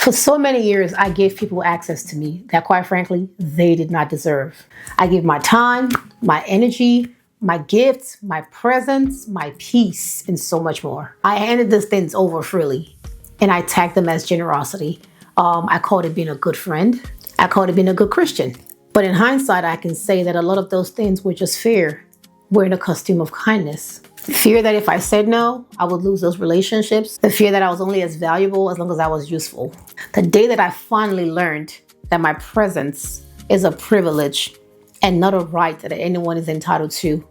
For so many years, I gave people access to me that, quite frankly, they did not deserve. I gave my time, my energy, my gifts, my presence, my peace, and so much more. I handed these things over freely, and I tagged them as generosity. I called it being a good friend. I called it being a good Christian. But in hindsight, I can say that a lot of those things were just fear, wearing a costume of kindness. Fear that if I said no, I would lose those relationships. The fear that I was only as valuable as long as I was useful. The day that I finally learned that my presence is a privilege and not a right that anyone is entitled to,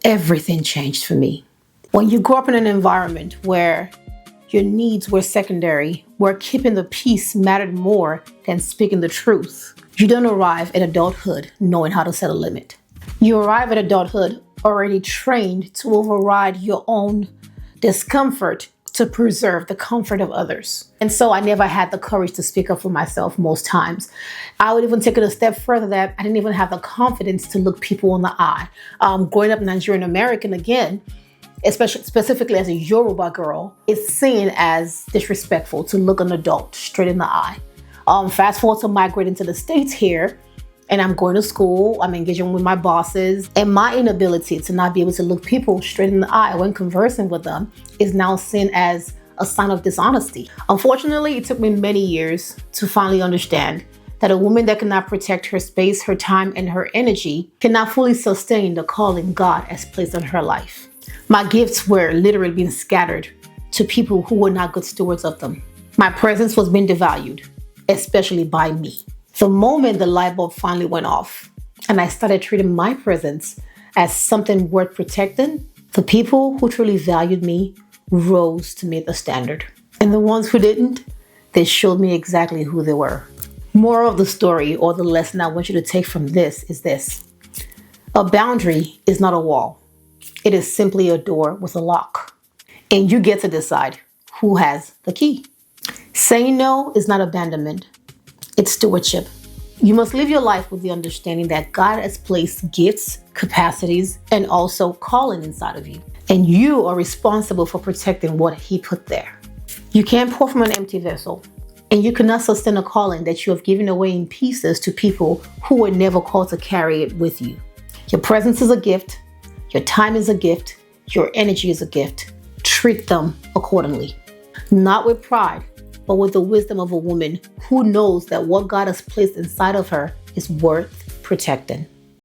everything changed for me. When you grow up in an environment where your needs were secondary, where keeping the peace mattered more than speaking the truth, you don't arrive at adulthood knowing how to set a limit. You arrive at adulthood already trained to override your own discomfort to preserve the comfort of others. And so I never had the courage to speak up for myself most times. I would even take it a step further that I didn't even have the confidence to look people in the eye. Growing up Nigerian American again, specifically as a Yoruba girl, it's seen as disrespectful to look an adult straight in the eye. Fast forward to migrating to the States here, and I'm going to school, I'm engaging with my bosses, and my inability to not be able to look people straight in the eye when conversing with them is now seen as a sign of dishonesty. Unfortunately, it took me many years to finally understand that a woman that cannot protect her space, her time, and her energy cannot fully sustain the calling God has placed on her life. My gifts were literally being scattered to people who were not good stewards of them. My presence was being devalued, especially by me. The moment the light bulb finally went off and I started treating my presence as something worth protecting, the people who truly valued me rose to meet the standard. And the ones who didn't, they showed me exactly who they were. Moral of the story, or the lesson I want you to take from this, is this. A boundary is not a wall. It is simply a door with a lock. And you get to decide who has the key. Saying no is not abandonment. It's stewardship. You must live your life with the understanding that God has placed gifts, capacities, and also calling inside of you. And you are responsible for protecting what He put there. You can't pour from an empty vessel. And you cannot sustain a calling that you have given away in pieces to people who were never called to carry it with you. Your presence is a gift. Your time is a gift. Your energy is a gift. Treat them accordingly. Not with pride, but with the wisdom of a woman who knows that what God has placed inside of her is worth protecting.